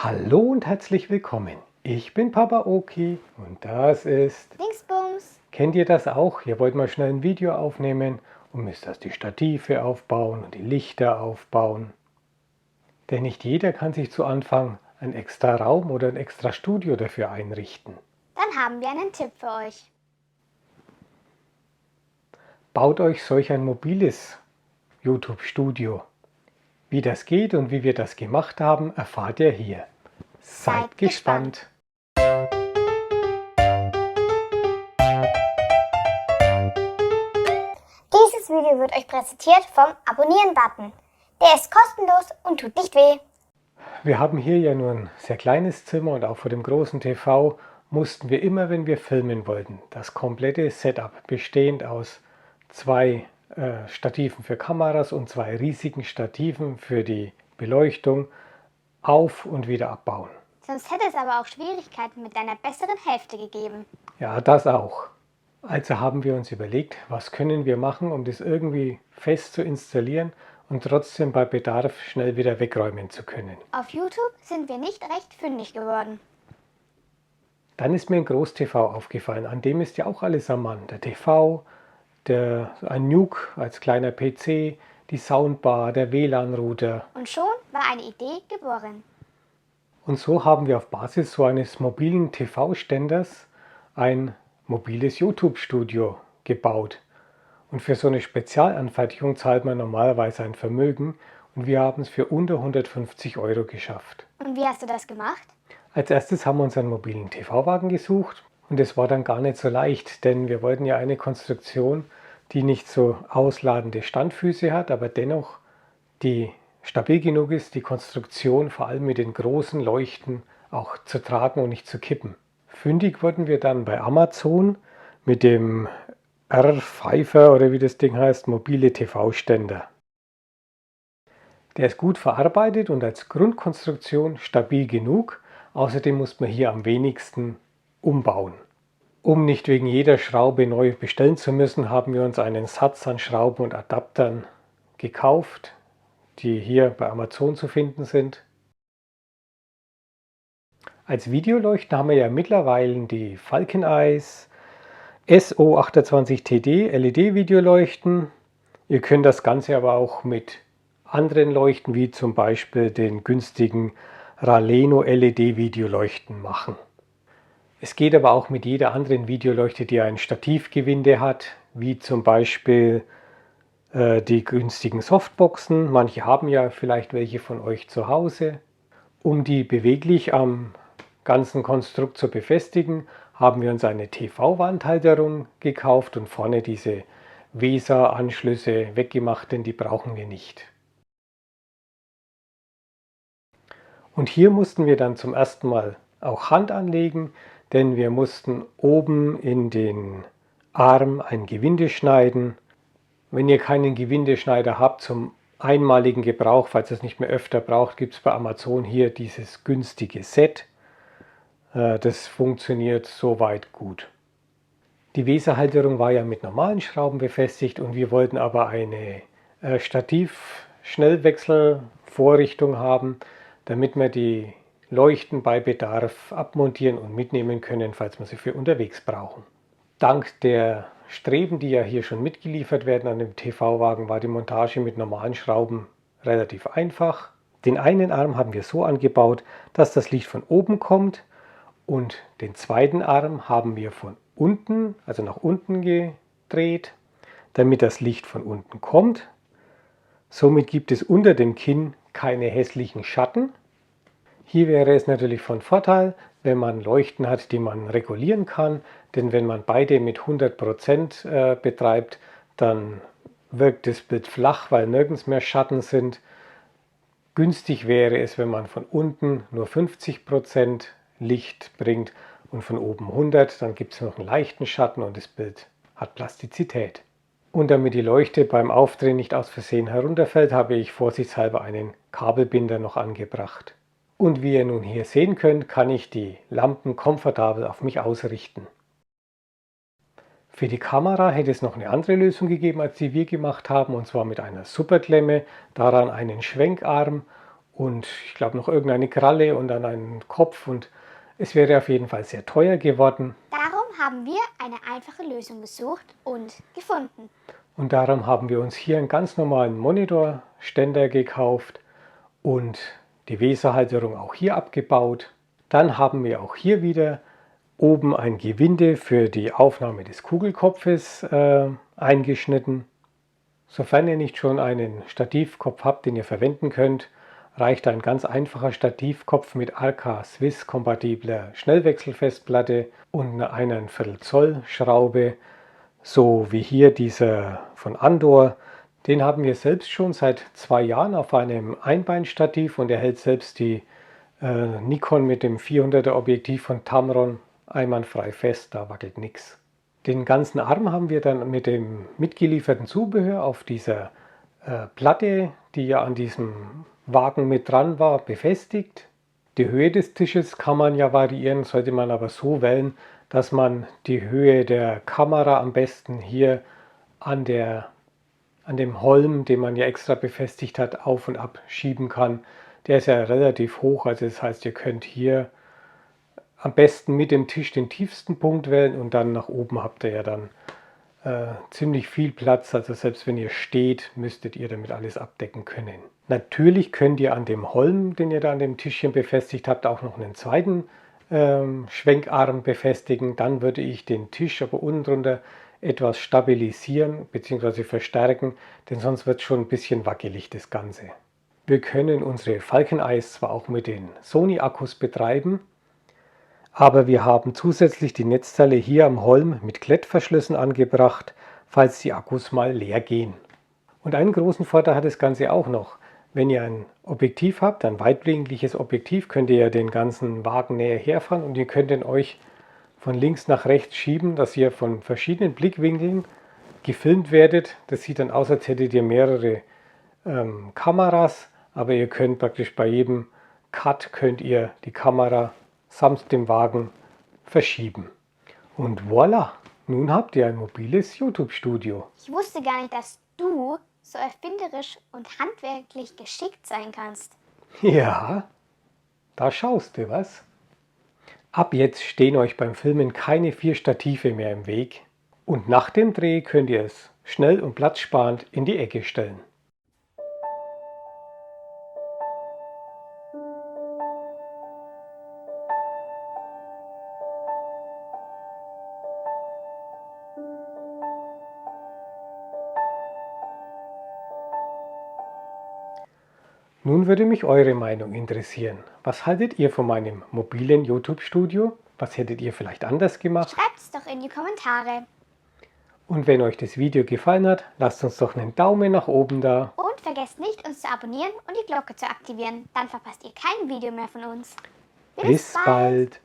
Hallo und herzlich willkommen. Ich bin Papa Oki und das ist... Dingsbums. Kennt ihr das auch? Ihr wollt mal schnell ein Video aufnehmen und müsst erst die Stative aufbauen und die Lichter aufbauen. Denn nicht jeder kann sich zu Anfang einen extra Raum oder ein extra Studio dafür einrichten. Dann haben wir einen Tipp für euch. Baut euch solch ein mobiles YouTube-Studio. Wie das geht und wie wir das gemacht haben, erfahrt ihr hier. Seid gespannt! Dieses Video wird euch präsentiert vom Abonnieren-Button. Der ist kostenlos und tut nicht weh. Wir haben hier ja nur ein sehr kleines Zimmer und auch vor dem großen TV mussten wir immer, wenn wir filmen wollten, das komplette Setup bestehend aus zwei Stativen für Kameras und zwei riesigen Stativen für die Beleuchtung auf- und wieder abbauen. Sonst hätte es aber auch Schwierigkeiten mit deiner besseren Hälfte gegeben. Ja, das auch. Also haben wir uns überlegt, was können wir machen, um das irgendwie fest zu installieren und trotzdem bei Bedarf schnell wieder wegräumen zu können. Auf YouTube sind wir nicht recht fündig geworden. Dann ist mir ein Groß-TV aufgefallen, an dem ist ja auch alles am Mann. Der TV, ein Nuke als kleiner PC, die Soundbar, der WLAN-Router. Und schon war eine Idee geboren. Und so haben wir auf Basis so eines mobilen TV-Ständers ein mobiles YouTube-Studio gebaut. Und für so eine Spezialanfertigung zahlt man normalerweise ein Vermögen und wir haben es für unter 150 € geschafft. Und wie hast du das gemacht? Als erstes haben wir uns einen mobilen TV-Wagen gesucht und es war dann gar nicht so leicht, denn wir wollten ja eine Konstruktion, die nicht so ausladende Standfüße hat, aber dennoch die stabil genug ist, die Konstruktion vor allem mit den großen Leuchten auch zu tragen und nicht zu kippen. Fündig wurden wir dann bei Amazon mit dem R5er oder wie das Ding heißt, mobile TV-Ständer. Der ist gut verarbeitet und als Grundkonstruktion stabil genug. Außerdem muss man hier am wenigsten umbauen. Um nicht wegen jeder Schraube neu bestellen zu müssen, haben wir uns einen Satz an Schrauben und Adaptern gekauft, die hier bei Amazon zu finden sind. Als Videoleuchten haben wir ja mittlerweile die Falcon Eyes SO28TD LED-Videoleuchten. Ihr könnt das Ganze aber auch mit anderen Leuchten wie zum Beispiel den günstigen Raleno LED-Videoleuchten machen. Es geht aber auch mit jeder anderen Videoleuchte, die ein Stativgewinde hat, wie zum Beispiel die günstigen Softboxen. Manche haben ja vielleicht welche von euch zu Hause. Um die beweglich am ganzen Konstrukt zu befestigen, haben wir uns eine TV-Wandhalterung gekauft und vorne diese VESA-Anschlüsse weggemacht, denn die brauchen wir nicht. Und hier mussten wir dann zum ersten Mal auch Hand anlegen, denn wir mussten oben in den Arm ein Gewinde schneiden. Wenn ihr keinen Gewindeschneider habt zum einmaligen Gebrauch, falls ihr es nicht mehr öfter braucht, gibt es bei Amazon hier dieses günstige Set. Das funktioniert soweit gut. Die VESA-Halterung war ja mit normalen Schrauben befestigt und wir wollten aber eine Stativ-Schnellwechselvorrichtung haben, damit wir die Leuchten bei Bedarf abmontieren und mitnehmen können, falls wir sie für unterwegs brauchen. Dank der Streben, die ja hier schon mitgeliefert werden an dem TV-Wagen, war die Montage mit normalen Schrauben relativ einfach. Den einen Arm haben wir so angebaut, dass das Licht von oben kommt und den zweiten Arm haben wir von unten, also nach unten gedreht, damit das Licht von unten kommt. Somit gibt es unter dem Kinn keine hässlichen Schatten. Hier wäre es natürlich von Vorteil, wenn man Leuchten hat, die man regulieren kann, denn wenn man beide mit 100% betreibt, dann wirkt das Bild flach, weil nirgends mehr Schatten sind. Günstig wäre es, wenn man von unten nur 50% Licht bringt und von oben 100, dann gibt es noch einen leichten Schatten und das Bild hat Plastizität. Und damit die Leuchte beim Aufdrehen nicht aus Versehen herunterfällt, habe ich vorsichtshalber einen Kabelbinder noch angebracht. Und wie ihr nun hier sehen könnt, kann ich die Lampen komfortabel auf mich ausrichten. Für die Kamera hätte es noch eine andere Lösung gegeben, als die wir gemacht haben, und zwar mit einer Superklemme, daran einen Schwenkarm und ich glaube noch irgendeine Kralle und dann einen Kopf, und es wäre auf jeden Fall sehr teuer geworden. Darum haben wir eine einfache Lösung gesucht und gefunden. Und darum haben wir uns hier einen ganz normalen Monitorständer gekauft und die Weserhalterung auch hier abgebaut. Dann haben wir auch hier wieder oben ein Gewinde für die Aufnahme des Kugelkopfes eingeschnitten. Sofern ihr nicht schon einen Stativkopf habt, den ihr verwenden könnt, reicht ein ganz einfacher Stativkopf mit Arca Swiss kompatibler Schnellwechselfestplatte und einer 1,25 Zoll Schraube, so wie hier dieser von Andor. Den haben wir selbst schon seit 2 Jahren auf einem Einbeinstativ und er hält selbst die Nikon mit dem 400er Objektiv von Tamron einwandfrei fest, da wackelt nichts. Den ganzen Arm haben wir dann mit dem mitgelieferten Zubehör auf dieser Platte, die ja an diesem Wagen mit dran war, befestigt. Die Höhe des Tisches kann man ja variieren, sollte man aber so wählen, dass man die Höhe der Kamera am besten hier an dem Holm, den man ja extra befestigt hat, auf und ab schieben kann. Der ist ja relativ hoch, also das heißt, ihr könnt hier am besten mit dem Tisch den tiefsten Punkt wählen und dann nach oben habt ihr ja dann ziemlich viel Platz. Also selbst wenn ihr steht, müsstet ihr damit alles abdecken können. Natürlich könnt ihr an dem Holm, den ihr da an dem Tischchen befestigt habt, auch noch einen zweiten Schwenkarm befestigen. Dann würde ich den Tisch aber unten drunter etwas stabilisieren bzw. verstärken, denn sonst wird es schon ein bisschen wackelig das Ganze. Wir können unsere Falcon Eyes zwar auch mit den Sony Akkus betreiben, aber wir haben zusätzlich die Netzteile hier am Holm mit Klettverschlüssen angebracht, falls die Akkus mal leer gehen. Und einen großen Vorteil hat das Ganze auch noch. Wenn ihr ein Objektiv habt, ein weitwinkliges Objektiv, könnt ihr ja den ganzen Wagen näher herfahren und ihr könnt ihn euch von links nach rechts schieben, dass ihr von verschiedenen Blickwinkeln gefilmt werdet. Das sieht dann aus, als hättet ihr mehrere Kameras, aber ihr könnt praktisch bei jedem Cut könnt ihr die Kamera samt dem Wagen verschieben. Und voilà, nun habt ihr ein mobiles YouTube-Studio. Ich wusste gar nicht, dass du so erfinderisch und handwerklich geschickt sein kannst. Ja, da schaust du was. Ab jetzt stehen euch beim Filmen keine 4 Stative mehr im Weg und nach dem Dreh könnt ihr es schnell und platzsparend in die Ecke stellen. Nun würde mich eure Meinung interessieren. Was haltet ihr von meinem mobilen YouTube-Studio? Was hättet ihr vielleicht anders gemacht? Schreibt es doch in die Kommentare. Und wenn euch das Video gefallen hat, lasst uns doch einen Daumen nach oben da. Und vergesst nicht, uns zu abonnieren und die Glocke zu aktivieren. Dann verpasst ihr kein Video mehr von uns. Bis bald!